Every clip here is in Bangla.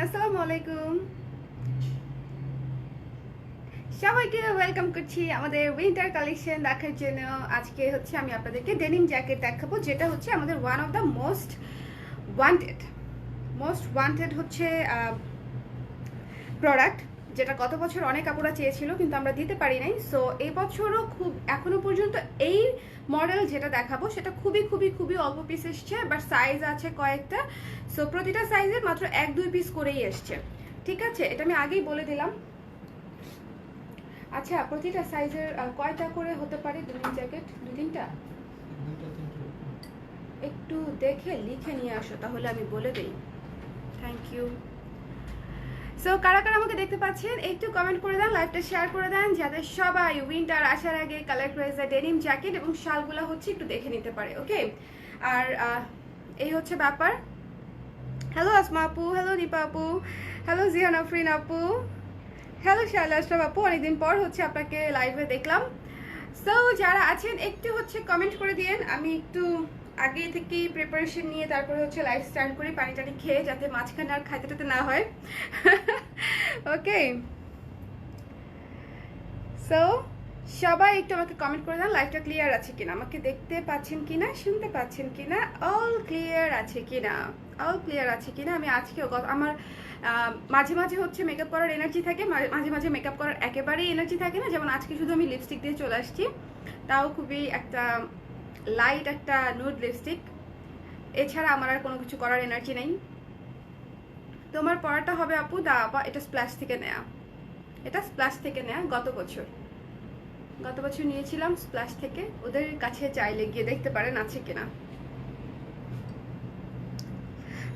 আসসালামু আলাইকুম, সবাইকে ওয়েলকাম করছি আমাদের উইন্টার কালেকশন দেখার জন্য। আজকে হচ্ছে আমি আপনাদেরকে ডেনিম জ্যাকেট দেখাবো, যেটা হচ্ছে আমাদের one of the most wanted হচ্ছে প্রোডাক্ট, যেটা গত বছর অনেক আপুরা চেয়েছিল কিন্তু আমরা দিতে পারি নাই। সো এই বছরও খুব এখনো পর্যন্ত এই মডেল যেটা দেখাবো সেটা খুবই খুবই খুবই অল্প পিস এসছে, বাট সাইজ আছে কয়েকটা। সো প্রতিটা সাইজের মাত্র 1-2 পিস করেই এসছে, ঠিক আছে? এটা আমি আগেই বলে দিলাম। আচ্ছা, প্রতিটা সাইজের কয়টা করে হতে পারে ডেনিম জ্যাকেট? 2-3টা? একটু দেখে লিখে নিয়ে আসো, তাহলে আমি বলে দিই। Thank you. সো কারা কারা আমাকে দেখতে পাচ্ছেন একটু কমেন্ট করে দেন, লাইভটা শেয়ার করে দেন, যাতে সবাই উইন্টার আসার আগে কালার প্রাইজের ডেনিম জ্যাকেট এবং শালগুলো হচ্ছে একটু দেখে নিতে পারে। ওকে, আর এই হচ্ছে ব্যাপার। হ্যালো আসমা আপু, হ্যালো দীপা আপু, হ্যালো জিয়ান আফরিন আপু, হ্যালো শায়লা আশরাফ আপু, অনেকদিন পর হচ্ছে আপনাকে লাইভে দেখলাম। সো যারা আছেন একটু হচ্ছে কমেন্ট করে দিয়েন, আমি একটু আগে থেকেই প্রিপারেশন নিয়ে তারপরে হচ্ছে লাইভ স্টার্ট করি, পানি টানি খেয়ে, যাতে মাঝখানে আর খাইতে টাইতে না হয়। ওকে, সো সবাই একটু আমাকে কমেন্ট করে দেন লাইভটা ক্লিয়ার আছে কিনা, আমাকে দেখতে পাচ্ছেন কিনা, শুনতে পাচ্ছেন কিনা, অল ক্লিয়ার আছে কিনা, অল ক্লিয়ার আছে কিনা। আমি আজকেও আমার মাঝে মাঝে হচ্ছে মেকআপ করার এনার্জি থাকে, মাঝে মাঝে মেকআপ করার একেবারেই এনার্জি থাকে না। যেমন আজকে শুধু আমি লিপস্টিক দিয়ে চলে আসছি, তাও খুবই একটা লাইট একটা নুড লিপস্টিক। এছাড়া আমার আর কোনো কিছু করার এনার্জি নেই। তোমার পড়াটা হবে আপু দা আপা, এটা স্প্ল্যাশ থেকে নেয়া, এটা স্প্ল্যাশ থেকে নেয়া। গত বছর নিয়েছিলাম স্প্ল্যাশ থেকে, ওদের কাছে চাইলে গিয়ে দেখতে পারেন আছে কিনা।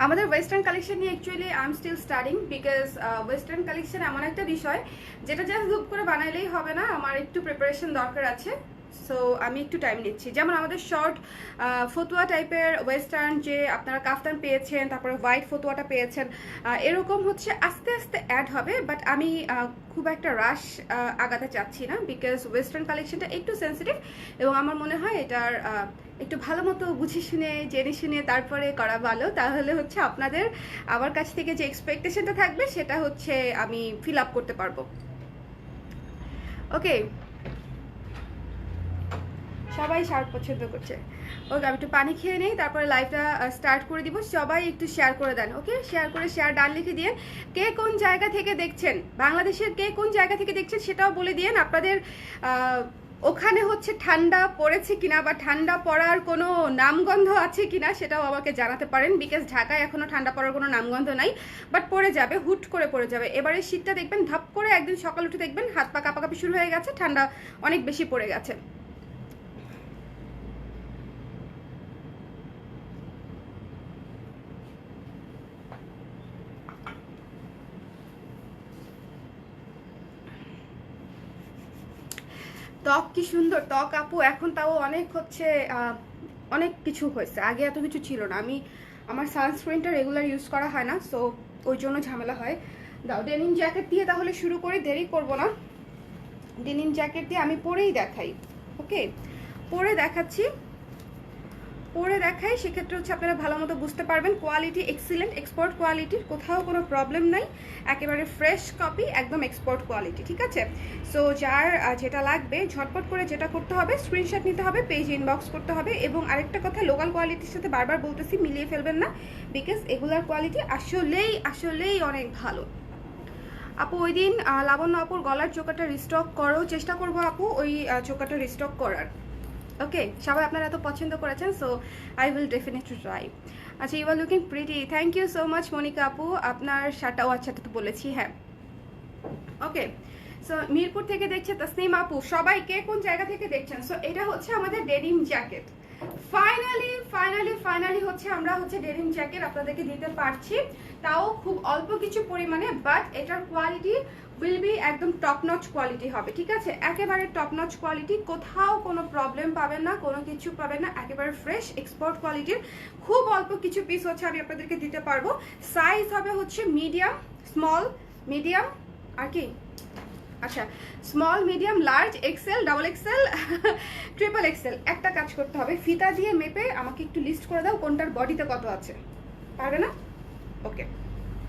আমাদের ওয়েস্টার্ন কালেকশন নিয়ে actually I am still studying, because western collection এমন একটা বিষয় যেটা জাস্ট ধূপ করে বানাইলেই হবে না, আমার একটু প্রিপারেশন দরকার আছে। সো আমি একটু টাইম নিচ্ছি। যেমন আমাদের শর্ট ফতুয়া টাইপের ওয়েস্টার্ন যে আপনারা কাফতান পেয়েছেন, তারপরে হোয়াইট ফতুয়াটা পেয়েছেন, এরকম হচ্ছে আস্তে আস্তে অ্যাড হবে। বাট আমি খুব একটা রাশ আগাতে চাচ্ছি না, বিকজ ওয়েস্টার্ন কালেকশনটা একটু সেন্সিটিভ এবং আমার মনে হয় এটার একটু ভালো মতো বুঝে শুনে জেনে শুনে তারপরে করা ভালো। তাহলে হচ্ছে আপনাদের আমার কাছ থেকে যে এক্সপেকটেশনটা থাকবে সেটা হচ্ছে আমি ফিল আপ করতে পারবো। ওকে, সবাই শার্ট পছন্দ করছে। ওকে, আমি একটু পানি খেয়ে নেই, তারপরে লাইভটা স্টার্ট করে দিব। সবাই একটু শেয়ার করে দেন। ওকে, শেয়ার করে শেয়ার ডান লিখে দিয়ে কে কোন জায়গা থেকে দেখছেন, বাংলাদেশের কে কোন জায়গা থেকে দেখছেন সেটাও বলে দিয়েন। আপনাদের ওখানে হচ্ছে ঠান্ডা পড়েছে কিনা বা ঠান্ডা পড়ার কোনো নামগন্ধ আছে কিনা সেটাও আমাকে জানাতে পারেন, বিকজ ঢাকায় এখনো ঠান্ডা পড়ার কোনো নামগন্ধ নাই, বাট পড়ে যাবে, হুট করে পড়ে যাবে। এবারে শীতটা দেখবেন ধাপ করে একদিন সকাল উঠে দেখবেন হাত পা কাঁপাকাঁপি শুরু হয়ে গেছে, ঠান্ডা অনেক বেশি পড়ে গেছে। ত্বক কি সুন্দর ত্বক আপু, এখন তাও অনেক হচ্ছে অনেক কিছু হয়েছে, আগে এত কিছু ছিল না। আমার সানস্ক্রিনটা রেগুলার ইউজ করা হয় না, সো ওই জন্য ঝামেলা হয়। দাও ডেনিম জ্যাকেট দিয়ে তাহলে শুরু করে, দেরি করব না। ডেনিম জ্যাকেট দিয়ে আমি পরেই দেখাই। ওকে, পরে দেখাচ্ছি, পরে দেখাই, সেক্ষেত্রে হচ্ছে আপনারা ভালো মতো বুঝতে পারবেন। কোয়ালিটি এক্সিলেন্ট, এক্সপোর্ট কোয়ালিটির, কোথাও কোনো প্রবলেম নাই, একেবারে ফ্রেশ কপি, একদম এক্সপোর্ট কোয়ালিটি, ঠিক আছে? সো যার যেটা লাগবে ঝটপট করে যেটা করতে হবে, স্ক্রিনশট নিতে হবে, পেজ ইনবক্স করতে হবে। এবং আরেকটা কথা, লোকাল কোয়ালিটির সাথে বারবার বলতেছি মিলিয়ে ফেলবেন না, বিকজ এগুলার কোয়ালিটি আসলেই অনেক ভালো। আপু ওই দিন লাবণ্য আপুর গলার চোকাটা রিস্টক করো, চেষ্টা করবো আপু ওই চোকাটা রিস্টক করার। ওকে, সবাই আপনারা এত পছন্দ করেছেন, so I will definitely try. আচ্ছা, you are looking pretty, thank you so much Monica আপু। আপনার শার্টটাও আচ্ছা তো বলেছি, হ্যাঁ। ওকে, সো মিরপুর থেকে দেখছে তসনিম আপু, সবাই কে কোন জায়গা থেকে দেখছেন। সো এটা হচ্ছে আমাদের ডেনিম জ্যাকেট। ফাইনালি হচ্ছে আমরা হচ্ছে ডেনিম জ্যাকেট আপনাদেরকে দিতে পারছি, তাও খুব অল্প কিছু পরিমাণে, বাট এটার কোয়ালিটি উইল বি একদম টপ নচ কোয়ালিটি হবে, ঠিক আছে? একেবারে টপ নচ কোয়ালিটি, কোথাও কোনো প্রবলেম পাবেন না, কোনো কিছু পাবেন না, একেবারে ফ্রেশ এক্সপোর্ট কোয়ালিটির। খুব অল্প কিছু পিস হচ্ছে আমি আপনাদেরকে দিতে পারবো। সাইজ হবে হচ্ছে মিডিয়াম, স্মল, মিডিয়াম, আর কি আচ্ছা small, medium, large, XL, double XL, triple XL. একটা কাজ করতে হবে, ফিতা দিয়ে মেপে আমাকে একটু লিস্ট করে দাও কোনটার বডিতে কত আছে, পারবে না? ওকে,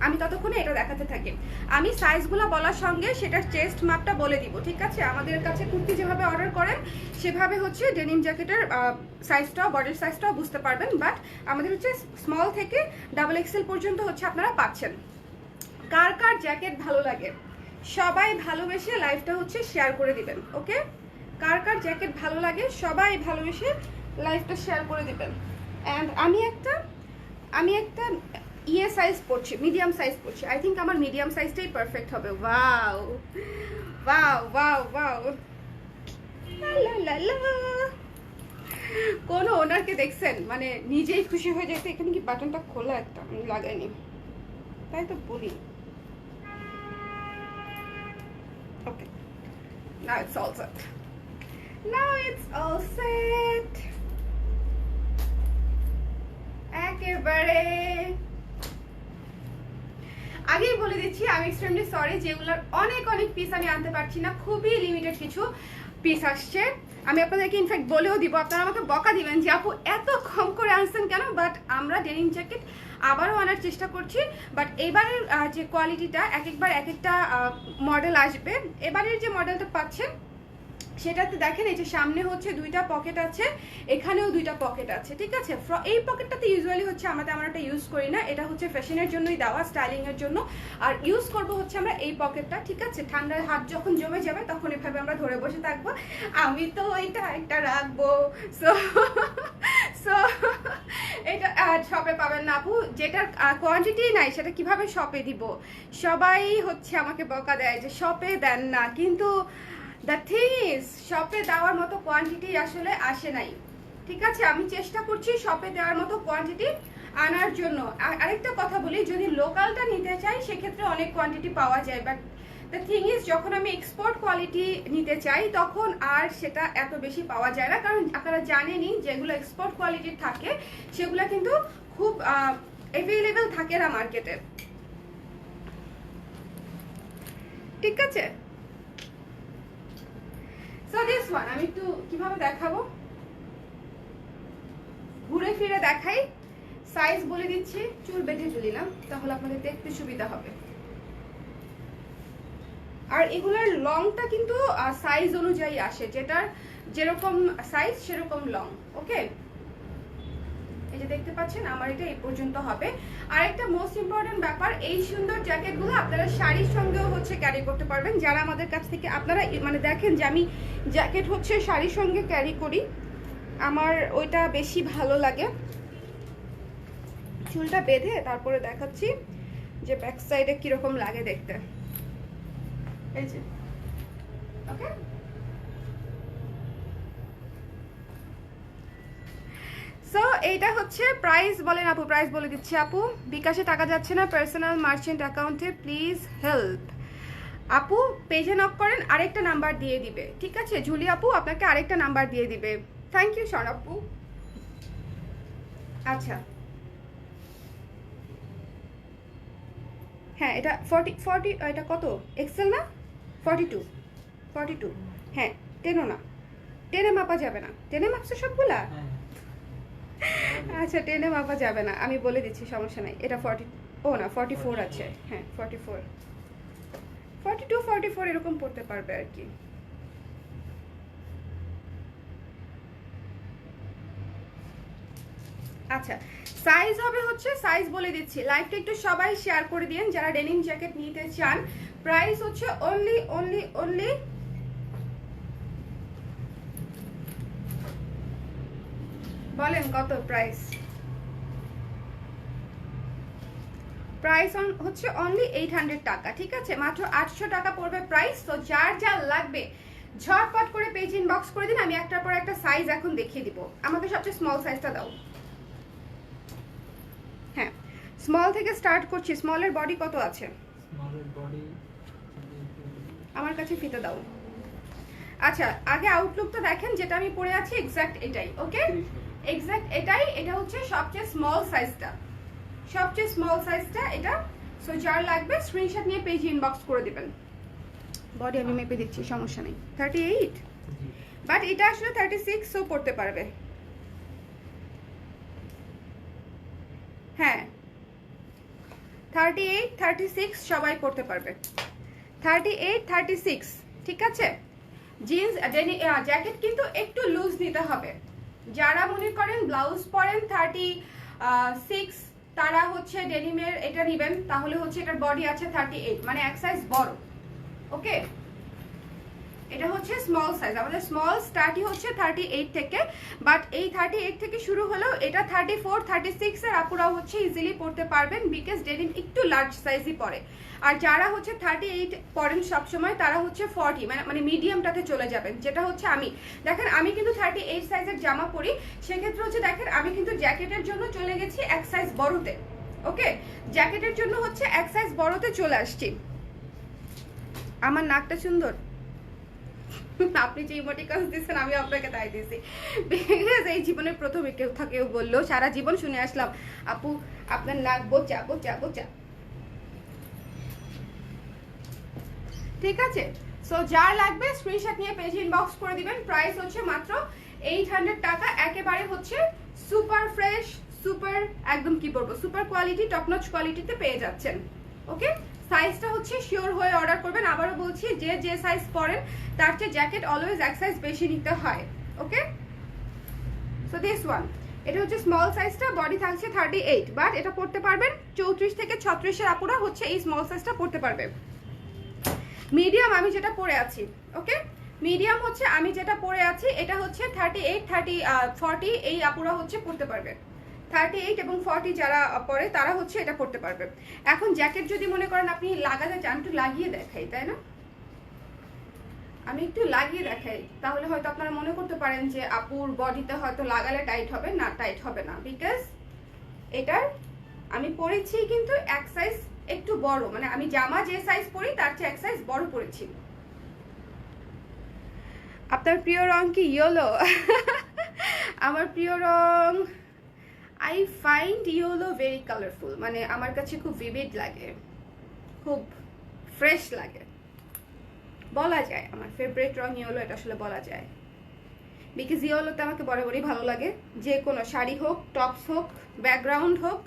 আমি ততক্ষণে এটা দেখাতে থাকি। আমি সাইজগুলো বলার সঙ্গে সেটার চেস্ট মাপটা বলে দিব, ঠিক আছে? আমাদের কাছে কুর্তি যেভাবে অর্ডার করেন সেভাবে হচ্ছে ডেনিম জ্যাকেটের সাইজটাও, বডির সাইজটাও বুঝতে পারবেন। বাট আমাদের হচ্ছে স্মল থেকে ডাবল এক্সেল পর্যন্ত হচ্ছে আপনারা পাচ্ছেন। কার কার জ্যাকেট ভালো লাগে সবাই ভালোবেসে লাইভটা হচ্ছে শেয়ার করে দিবেন, ওকে? কার কার জ্যাকেট ভালো লাগে সবাই ভালোবেসে লাইভটা শেয়ার করে দিবেন। অ্যান্ড আমি একটা ইয়ে সাইজ পড়ছি, মিডিয়াম সাইজ পড়ছি। আই থিঙ্ক আমার মিডিয়াম সাইজটাই পারফেক্ট হবে। ওয়াও ওয়াও ওয়াও ওয়াও, লা লা লা। কোন ওনারকে দেখছেন মানে নিজেই খুশি হয়ে যেতে? এখানে কি বাটনটা খোলা? একটা আমি লাগাইনি, তাই তো বলি। ওকে, now it's all set. Now it's all set. একেবারে আগেই বলে দিচ্ছি, আমি এক্সট্রিমলি সরি, যেগুলোর অনেক অনেক পিস আমি আনতে পারছি না, খুবই লিমিটেড কিছু পিস আসছে। আমি আপনাদেরকে ইনফ্যাক্ট বলেও দিব, আপনারা আমাকে বকা দিবেন যে আপু এত কম করে আনছেন কেন। বাট আমরা ডেনিম জ্যাকেট আবারও আনার চেষ্টা করছি। বাট এবারের যে কোয়ালিটিটা এক একবার এক একটা মডেল আসবে। এবারের যে মডেলটা পাচ্ছেন সেটাতে দেখেন এই যে সামনে হচ্ছে দুইটা পকেট আছে, এখানেও দুইটা পকেট আছে, ঠিক আছে? এই পকেটটাতে ইউজুয়ালি হচ্ছে আমরা একটা ইউজ করি না, এটা হচ্ছে ফ্যাশনের জন্যই দেওয়া, স্টাইলিং এর জন্য। আর ইউজ করব হচ্ছে আমরা এই পকেটটা, ঠিক আছে? ঠান্ডায় হাত যখন জমে যাবে তখন এভাবে আমরা ধরে বসে থাকবো। আমি তো এটা একটা রাখবো। সো সো এটা শপে পাবেন না আপু, যেটার কোয়ান্টিটি নাই সেটা কিভাবে শপে দিব? সবাই হচ্ছে আমাকে বকা দেয় যে শপে দেন না, কিন্তু দ্য থিং ইজ শপে দেওয়ার মতো কোয়ান্টিটি আসলে আসে নাই, ঠিক আছে? আমি চেষ্টা করছি শপে দেওয়ার মতো কোয়ান্টিটি আনার জন্য। আরেকটা কথা বলি, যদি লোকালটা নিতে চাই সেক্ষেত্রে অনেক কোয়ান্টিটি পাওয়া যায়, বাট দ্য থিং ইজ যখন আমি এক্সপোর্ট কোয়ালিটি নিতে চাই তখন আর সেটা এত বেশি পাওয়া যায় না, কারণ আপনারা জানেনই যেগুলো এক্সপোর্ট কোয়ালিটির থাকে সেগুলো কিন্তু খুব অ্যাভেলেবেল থাকে না মার্কেটে, ঠিক আছে? সো দিস ওয়ান আমি একটু কিভাবে দেখাবো, ঘুরে ফিরে দেখাই, সাইজ বলে দিচ্ছি, চুল বেঁধে চুলি না, তাহলে আপনাদের দেখতে সুবিধা হবে। আর এগুলোর লংটা কিন্তু সাইজ অনুযায়ী আসে, যেটার যেরকম সাইজ সেরকম লং, ওকে? এই যে দেখতে পাচ্ছেন আমার এটা এই পর্যন্ত হবে। আর একটা মোস্ট ইম্পর্টেন্ট ব্যাপার, এই সুন্দর জ্যাকেটগুলো আপনারা শাড়ির সঙ্গেও হচ্ছে ক্যারি করতে পারবেন। যারা আমাদের কাছ থেকে আপনারা মানে দেখেন যে আমি জ্যাকেট হচ্ছে শাড়ির সঙ্গে ক্যারি করি, আমার ওইটা বেশি ভালো লাগে। চুলটা বেঁধে তারপরে দেখাচ্ছি যে ব্যাক সাইডে কিরকম লাগে দেখতে, এই যে, ওকে? সো এইটা হচ্ছে প্রাইস বলেন আপু, প্রাইস বলে দিচ্ছি আপু। বিকাশে টাকা যাচ্ছে না, পার্সোনাল মার্চেন্ট অ্যাকাউন্টে প্লিজ হেল্প। আপু পেজে নক করেন, আরেকটা নাম্বার দিয়ে দিবে, ঠিক আছে? ঝুলি আপু আপনাকে আরেকটা নাম্বার দিয়ে দিবে। থ্যাংক ইউ শন আপু। আচ্ছা, হ্যাঁ এটা 40 এটা কত এক্সেল না? 42 হ্যাঁ, টেনও না, টেনে মাপা যাবে না। টেনে মাপছো সবগুলা? আচ্ছা, টেনে মাপা যাবে না, আমি বলে দিচ্ছি, সমস্যা নাই। এটা 40, ও না 44 আছে, হ্যাঁ 44, 42 44 এরকম পড়তে পারবে আর কি। আচ্ছা, সাইজ হবে হচ্ছে, সাইজ বলে দিচ্ছি, লাইভটা একটু সবাই শেয়ার করে দিন যারা ডেনিম জ্যাকেট নিতে চান। প্রাইস হচ্ছে অনলি বলেন কত প্রাইস? প্রাইস হচ্ছে অনলি 800 টাকা, ঠিক আছে? মাত্র 800 টাকা পড়বে প্রাইস। তো যার যা লাগবে ঝটপট করে পেজ ইনবক্স করে দিন, আমি একটার পর একটা সাইজ এখন দেখিয়ে দিব। আমাকে সবচেয়ে স্মল সাইজটা দাও। হ্যাঁ, স্মল থেকে স্টার্ট করছি। স্মলের বডি কত আছে? স্মলের বডি আমার কাছে ফিতে দাও। আচ্ছা, আগে আউটলুকটা দেখেন, যেটা আমি পরে আছি এক্স্যাক্ট এটাই, ওকে? এক্স্যাক্ট এটাই, এটা হচ্ছে সবচেয়ে স্মল সাইজটা, সবচেয়ে স্মল সাইজটা এটা। সো যার লাগবে স্ক্রিনশট নিয়ে পেজ ইনবক্স করে দিবেন। বডি আমি মেপে দিচ্ছি, সমস্যা নেই। 38, বাট এটা আসলে 36ও পড়তে পারবে। হ্যাঁ, 38, 36 সবাই পরতে পারবে। 38, 36, ঠিক আছে। জিন্স জ্যাকেট কিন্তু একটু লুজ নিতে হবে। যারা মনে করেন ব্লাউজ পরেন 36, তারা হচ্ছে ডেনিমের এটা নেবেন, তাহলে হচ্ছে এটার বডি আছে 38, মানে এক সাইজ বড়। ওকে, এটা হচ্ছে স্মল সাইজ। আমাদের স্মল স্টার্টই হচ্ছে 38 থেকে, বাট এই 38 থেকে শুরু হলেও এটা 34, 36 এর আপুরাও হচ্ছে ইজিলি পড়তে পারবেন, বিকজ ডেনিম একটু লার্জ সাইজই পরে। আর যারা হচ্ছে 38 পরেন সবসময়, তারা হচ্ছে 40 মানে মিডিয়ামটাতে চলে যাবেন, যেটা হচ্ছে আমি। দেখেন আমি কিন্তু 38 সাইজের জামা পরি, সেক্ষেত্রে হচ্ছে দেখেন আমি কিন্তু জ্যাকেটের জন্য চলে গেছি এক সাইজ বড়তে। ওকে, জ্যাকেটের জন্য হচ্ছে এক সাইজ বড়তে চলে আসছি। আমার নাকটা সুন্দর, আপনি যে ইমোটিকনস দিচ্ছেন আমি আপনাকে তাই দিয়েছি, এই জীবনের প্রথমে কেউ বললো, সারা জীবন শুনে আসলাম আপু আপনার নাক বোচা বোচা বোচা। ঠিক আছে, সো যার লাগবে স্ক্রিনশট নিয়ে পেজ ইনবক্স করে দিবেন। প্রাইস হচ্ছে মাত্র 800 টাকা। একেবারে হচ্ছে সুপার ফ্রেশ, সুপার একদম কি বলবো, সুপার কোয়ালিটি, টপ নচ কোয়ালিটিতে পেয়ে যাচ্ছেন। ওকে, সাইজটা হচ্ছে শিওর হয়ে অর্ডার করবেন। আবারও বলছি, যে সাইজ পরেন তার চেয়ে জ্যাকেট অলওয়েজ এক সাইজ বেশি নিতে হয়। ওকে, সো দিস ওয়ান, এটা হচ্ছে স্মল সাইজটা, বডি থাকছে 38, বাট এটা পড়তে পারবেন 34 থেকে 36 এর আপুরা হচ্ছে এই স্মল সাইজটা পড়তে পারবে। মিডিয়াম আমি যেটা পরে আছি, ওকে, মিডিয়াম হচ্ছে আমি যেটা পরে আছি, এটা হচ্ছে 38, 40 এই আপুরা হচ্ছে পড়তে পারবে। 38 এবং 40 যারা পরে তারা হচ্ছে এটা পড়তে পারবে। এখন জ্যাকেট যদি মনে করেন আপনি লাগাতে চান, একটু লাগিয়ে দেখাই, তাই না? আমি একটু লাগিয়ে দেখাই, তাহলে হয়তো আপনারা মনে করতে পারেন যে আপুর বডিতে হয়তো লাগালে টাইট হবে। না, টাইট হবে না, বিকজ এটার আমি পরেছি কিন্তু এক সাইজ একটু বড়, মানে আমি জামা যে সাইজ পরি তার চেয়ে এক সাইজ বড় পরেছি। আপনার প্রিয় রং কি ইয়েলো? আমার প্রিয় রং, I find yellow very colourful, মানে আমার কাছে খুব ভিভিড লাগে, খুব ফ্রেশ লাগে, বলা যায় আমার ফেভারিট রং ইয়েলো, এটা আসলে বলা যায়। বিকজ ইয়েলোতে আমাকে বরাবরই ভালো লাগে, যে কোনো শাড়ি হোক, টপস হোক, ব্যাকগ্রাউন্ড হোক,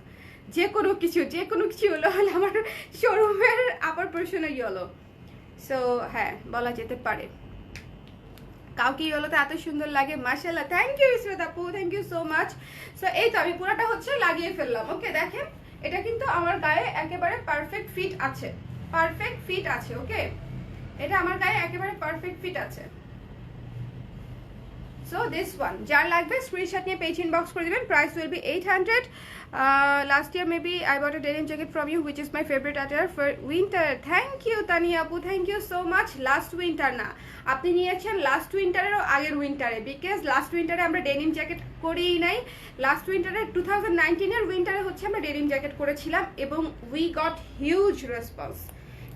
যে কোনো কিছু ইয়েলো হলে আমার শোরুমের আপার পোর্শনে ইয়েলো। সো হ্যাঁ, বলা যেতে পারে। কাউকে ইয়েলোতে এত সুন্দর লাগে, মাশাআল্লাহ, থ্যাংক ইউ ইসরাত আপু, thank you so much. So এই তো আমি পুরোটা হচ্ছে লাগিয়ে ফেললাম। ওকে, দেখেন এটা কিন্তু আমার গায়ে একেবারে পারফেক্ট ফিট আছে, পারফেক্ট ফিট আছে। ওকে, এটা আমার গায়ে একেবারে পারফেক্ট ফিট আছে। সো দিস ওয়ান, যার লাগবে স্ক্রিনশট নিয়ে পেজ ইনবক্স করে দিবেন। Price will be 800। Last year maybe I bought a denim jacket from you which is my favourite attire for winter. Thank you Tania আপু, thank you so much. Last winter না, আপনি নিয়েছেন লাস্ট উইন্টারেরও আগের উইন্টারে, বিকজ লাস্ট উইন্টারে আমরা ডেনিম জ্যাকেট করেই নাই। লাস্ট উইন্টারে 2019-এর উইন্টারে হচ্ছে আমরা ডেনিম জ্যাকেট করেছিলাম এবং we got huge response,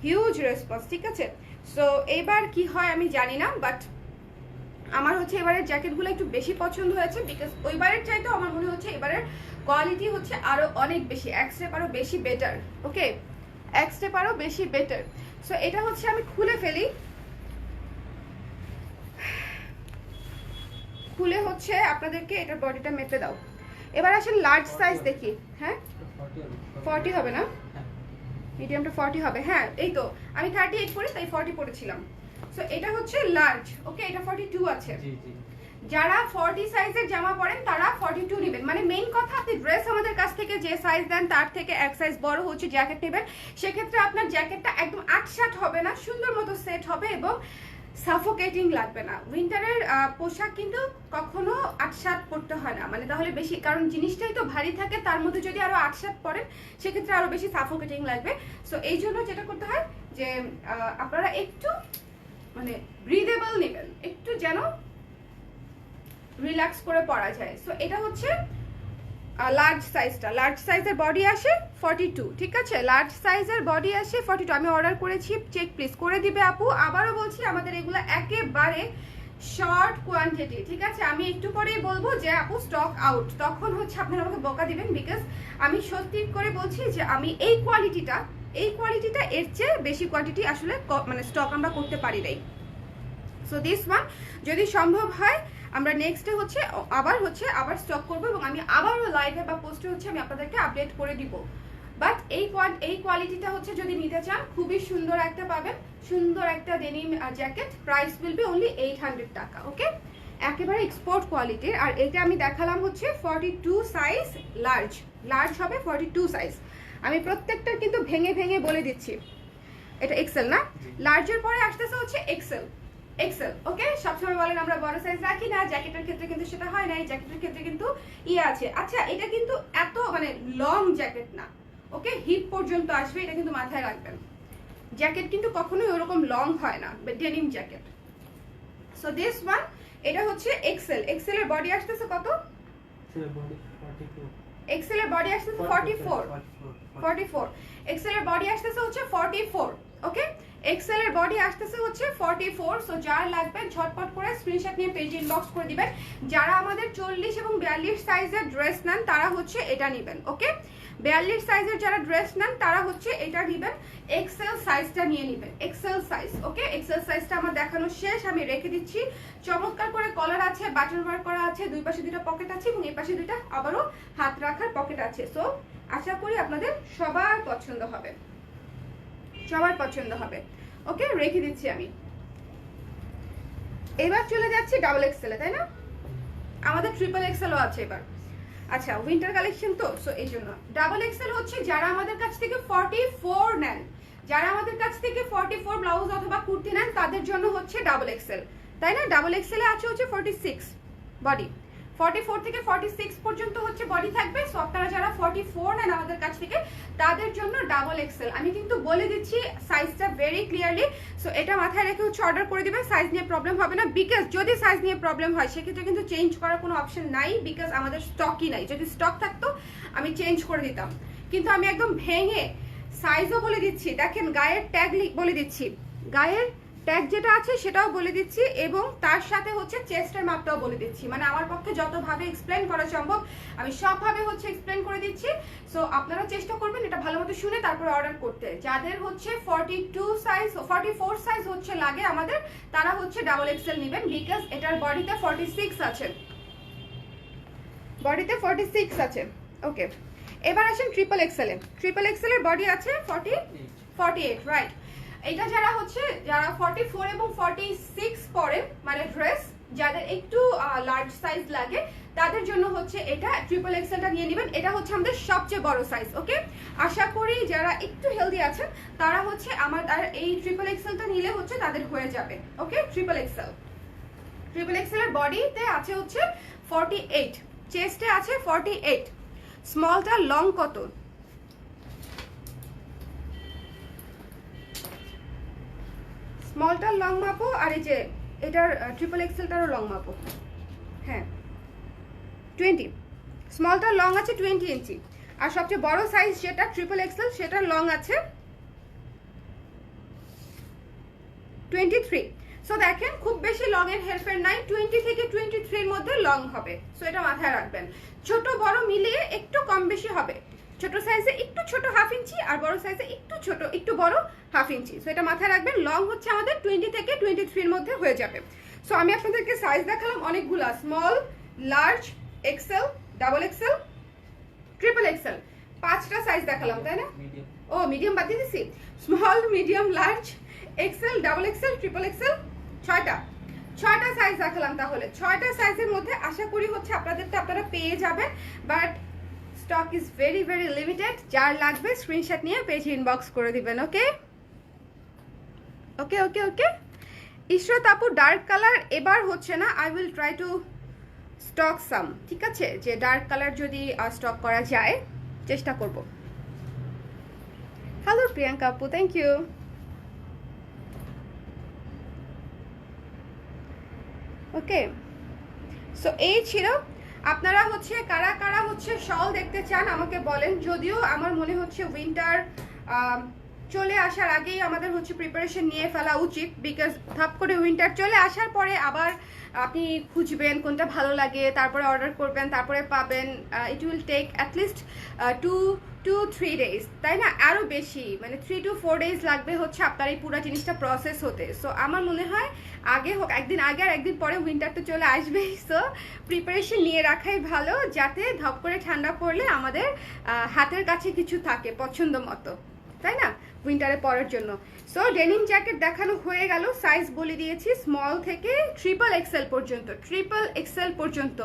huge response. ঠিক আছে, সো এবার কি হয় আমি জানি না, বাট আমার হচ্ছে এবারের জ্যাকেটগুলো একটু বেশি পছন্দ হয়েছে, বিকজ ওইবারের চাইতেও আমার মনে হচ্ছে এবারের কোয়ালিটি হচ্ছে আরো অনেক বেশি, এক স্টেপ আরো বেশি বেটার। ওকে, এক স্টেপ আরো বেশি বেটার। সো এটা হচ্ছে আমি খুলে ফেলি, খুলে হচ্ছে আপনাদেরকে এটার বডিটা মেপে দাও। এবার আসেন লার্জ সাইজ দেখি। হ্যাঁ, 40 হবে না, মিডিয়ামটা 40 হবে। হ্যাঁ, এই তো আমি 38 পরে তাই 40 পরেছিলাম। সো এটা হচ্ছে লার্জ। ওকে, এটা 42 আছে। যারা 40 সাইজের জামা পরেন তারা 42 নেবেন। মানে মেইন কথা, আপনি ড্রেস আমাদের কাছ থেকে যে সাইজ দেন তার থেকে এক সাইজ বড় হচ্ছে জ্যাকেট নেবেন। সেক্ষেত্রে আপনার জ্যাকেটটা একদম আটসাট হবে না, সুন্দর মতো সেট হবে এবং সাফোকেটিং লাগবে না। উইন্টারের পোশাক কিন্তু কখনো আটসাট পরতে হয় না, মানে তাহলে বেশি, কারণ জিনিসটাই তো ভারী থাকে, তার মধ্যে যদি আরো আটসাট পরেন সেক্ষেত্রে আরো বেশি সাফোকেটিং লাগবে। সো এই জন্য যেটা করতে হয় যে আপনারা একটু মানে ব্রিদেবল নেবেন, একটু যেন রিল্যাক্স করে পরা যায়। সো এটা হচ্ছে লার্জ সাইজটা, লার্জ সাইজের বডি আসে 42। ঠিক আছে, লার্জ সাইজের বডি আসে 42। আমি অর্ডার করেছি, চেক প্লিজ করে দিবে আপু। আবারও বলছি, আমাদের এগুলো একেবারে শর্ট কোয়ান্টিটি। ঠিক আছে, আমি একটু পরেই বলবো যে আপু স্টক আউট, তখন হচ্ছে আপনারা আমাকে বকা দিবেন, বিকজ আমি সত্যি করে বলছি যে আমি এই কোয়ালিটিটা এর চেয়ে বেশি কোয়ান্টিটি আসলে মানে স্টক আমরা করতে পারি নাই। সো দিস ওয়ান যদি সম্ভব হয় আমরা নেক্সটে হচ্ছে আবার স্টক করবো এবং আমি আবারও লাইভে বা পোস্টে হচ্ছে আমি আপনাদেরকে আপডেট করে দিব বাট এই কোয়ালিটিটা হচ্ছে যদি নিতে চান খুবই সুন্দর একটা পাবেন, সুন্দর একটা denim jacket. Price will B only 800 টাকা। ওকে, একেবারে এক্সপোর্ট কোয়ালিটির। আর এটা আমি দেখালাম হচ্ছে 42 সাইজ, লার্জ হবে 42 সাইজ। আমি প্রত্যেকটার কিন্তু ভেঙে ভেঙে বলে দিচ্ছি। এটা এক্সেল না, লার্জের পরে আসতেছে হচ্ছে এক্সেল। ওকে, সবসময় বলেন আমরা বড় সাইজ রাখি না, জ্যাকেটের ক্ষেত্রে কিন্তু সেটা হয় না। এই জ্যাকেটের ক্ষেত্রে কিন্তু আছে। আচ্ছা, এটা কিন্তু এত মানে লং জ্যাকেট না, ওকে, হিপ পর্যন্ত আসবে, এটা কিন্তু মাথায় রাখবেন। জ্যাকেট কিন্তু কখনোই ওরকম লং হয় না, denim jacket. So this one, এটা হচ্ছে এক্সেল এর বডি আসতেছে কত? এক্সেল এর বডি আসতেছে 44। এক্সেল এর বডি আসতেছে হচ্ছে 44। ওকে, এক্সেল এর বডি আসতেছে হচ্ছে 44। সো যার লাগবে ঝটপট করে স্ক্রিনশট নিয়ে পেজ ইনবক্স করে দিবেন। যারা আমাদের 40 এবং 42 সাইজের ড্রেস নেন তারা হচ্ছে এটা নেবেন। ওকে, 42 সাইজের যারা ড্রেস নেন তারা হচ্ছে এটা নেবেন, এক্সেল সাইজটা নিয়ে নেবেন, এক্সেল সাইজ। ওকে, এক্সেল সাইজটা আমার দেখানো শেষ, আমি রেখে দিচ্ছি। চমৎকার করে কলার আছে, বাটন ওয়ার্ক করা আছে, দুই পাশে দুটো পকেট আছে এবং এই পাশে দুইটা আবারও হাত রাখার পকেট আছে। সো আশা করি আপনাদের সবার পছন্দ হবে, ওকে, রেখে দিচ্ছি আমি। এবার চলে যাচ্ছি ডাবল এক্সেল এ, তাই না? আমাদের ট্রিপল এক্সেলও আছে এবার। আচ্ছা, উইন্টার কালেকশন তো, সো এই জন্য ডাবল এক্সেল হচ্ছে যারা আমাদের কাছ থেকে 44 নেন, যারা আমাদের কাছ থেকে 44 ব্লাউজ অথবা কুর্তি নেন তাদের জন্য হচ্ছে ডাবল এক্সেল, তাই না? ডাবল এক্সেল এ আছে হচ্ছে 46 বডি, 44 থেকে 46 পর্যন্ত হচ্ছে বডি থাকবে। সো আপনারা যারা 44 নেন আমাদের কাছ থেকে তাদের জন্য ডাবল এক্সেল। আমি কিন্তু বলে দিচ্ছি সাইজটা ভেরি ক্লিয়ারলি। সো এটা মাথায় রেখে হচ্ছে অর্ডার করে দিবেন, সাইজ নিয়ে প্রবলেম হবে না। বিকজ যদি সাইজ নিয়ে প্রবলেম হয় সেক্ষেত্রে কিন্তু চেঞ্জ করার কোনো অপশন নাই, বিকজ আমাদের স্টকই নাই। যদি স্টক থাকতো আমি চেঞ্জ করে দিতাম, কিন্তু আমি একদম ভেঙে সাইজও বলে দিচ্ছি। দেখেন, গায়ের ট্যাগ বলে দিচ্ছি, গায়ের ট্যাগ যেটা আছে সেটাও বলে দিচ্ছি এবং তার সাথে হচ্ছে চেস্টের মাপটাও বলে দিচ্ছি। মানে আমার পক্ষে যতভাবে এক্সপ্লেন করা সম্ভব আমি সবভাবে হচ্ছে এক্সপ্লেন করে দিচ্ছি। সো আপনারা চেষ্টা করবেন এটা ভালো মতো শুনে তারপরে অর্ডার করতে। যাদের হচ্ছে 42 সাইজ 44 সাইজ হচ্ছে লাগে আমাদের, তারা হচ্ছে ডাবল এক্সেল নেবেন, বিকজ এটার বডিতে 46 আছে, বডিতে 46 আছে। ওকে, এবার আসেন ট্রিপল এক্সেল এ। ট্রিপল এক্সেল এর বডি আছে 48, রাইট? এটা যারা হচ্ছে যারা 44 এবং 46 পরে মানে ড্রেস, যাদের একটু লার্জ সাইজ লাগে তাদের জন্য হচ্ছে এটা ট্রিপল এক্সেলটা নিয়ে নেবেন। এটা হচ্ছে আমাদের সবচেয়ে বড় সাইজ। ওকে, আশা করি যারা একটু হেলদি আছেন তারা হচ্ছে আমাদের এই ট্রিপল এক্সেলটা নিলে হচ্ছে তাদের হয়ে যাবে। ওকে, ট্রিপল এক্সেল এর বডিতে আছে হচ্ছে 48, চেস্টে আছে 48। স্মলটা লং কত? স্মলটার লং মাপো, আর এই যে এটার ট্রিপল এক্সেলটারও লং মাপো। হ্যাঁ, 20। স্মলটার লং আছে 20 ইঞ্চি, আর সবচেয়ে বড় সাইজ যেটা ট্রিপল এক্সেল সেটার লং আছে 23। সো দেখেন, খুব বেশি লং এর হেরফের নাই, 20 থেকে 23 এর মধ্যে লং হবে। সো এটা মাথায় রাখবেন, ছোট বড় মিলিয়ে একটু কম বেশি হবে। ছোট সাইজে একটু ছোট 1/2 ইঞ্চি, আর বড় সাইজে একটু ছোট একটু বড় 1/2 ইঞ্চি। সো এটা মাথায় রাখবেন, লং হচ্ছে আমাদের 20 থেকে 23 এর মধ্যে হয়ে যাবে। সো আমি আপনাদেরকে সাইজ দেখালাম অনেকগুলা, small, large, XL, double XL, triple XL, 5টা সাইজ দেখালাম, তাই না? ও, মিডিয়াম বাদ দিয়ে দিছি। Small, medium, large, XL, double XL, triple XL, 6টা সাইজ দেখালাম। তাহলে 6টা সাইজের মধ্যে আশা করি হচ্ছে আপনাদেরটা আপনারা পেয়ে যাবেন, but stock is very very limited. যার লাগবে স্ক্রিনশট নিয়ে পেজ ইনবক্স করে দিবেন। ওকে ওকে ওকে ওকে ইশরাত আপু, ডার্ক কালার এবার হচ্ছে না, I will try to stock some, ঠিক আছে? যে ডার্ক কালার যদি স্টক করা যায় চেষ্টা করব। হ্যালো প্রিয়াঙ্কা আপু, থ্যাংক ইউ। ওকে, সো এই ছিল। আপনারা হচ্ছে কারা কারা হচ্ছে শল দেখতে চান আমাকে বলেন। যদিও আমার মনে হচ্ছে উইন্টার চলে আসার আগেই আমাদের হচ্ছে প্রিপারেশন নিয়ে ফেলা উচিত, বিকজ ধাপ করে উইন্টার চলে আসার পরে আবার আপনি খুঁজবেন কোনটা ভালো লাগে, তারপরে অর্ডার করবেন, তারপরে পাবেন। It will take at least 2 to 3 days, তাই না? আরও বেশি, মানে 3 to 4 days লাগবে হচ্ছে আপনার এই পুরো জিনিসটা প্রসেস হতে। সো আমার মনে হয় আগে হোক, একদিন আগে আর একদিন পরে উইন্টার তো চলে আসবেই। সো প্রিপারেশন নিয়ে রাখাই ভালো, যাতে ধপ করে ঠান্ডা পড়লে আমাদের হাতের কাছে কিছু থাকে পছন্দ মতো, তাই না, উইন্টারে পরার জন্য। সো ডেনিম জ্যাকেট দেখানো হয়ে গেল, সাইজ বলে দিয়েছি স্মল থেকে XXL পর্যন্ত, XXL পর্যন্ত।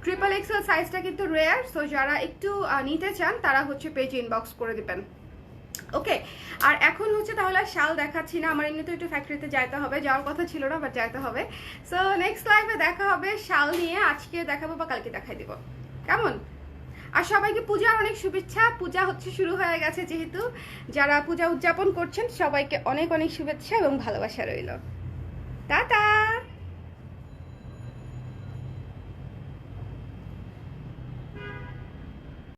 XXL সাইজটা কিন্তু রেয়ার, সো যারা একটু নিতে চান তারা হচ্ছে পেজে ইনবক্স করে দিবেন। ওকে, আর এখন হচ্ছে তাহলে শাল দেখাচ্ছি না, আমার এমনিতে একটু ফ্যাক্টরিতে যাইতে হবে, যাওয়ার কথা ছিল না বাট যাইতে হবে। সো নেক্সট লাইভে দেখা হবে শাল নিয়ে, আজকে দেখাবো বা কালকে দেখাই দিব, কেমন? আর সবাইকে পূজার অনেক শুভেচ্ছা, পূজা হচ্ছে শুরু হয়ে গেছে যেহেতু, যারা পূজা উদযাপন করছেন সবাইকে অনেক অনেক শুভেচ্ছা এবং ভালোবাসা রইল। টাটা।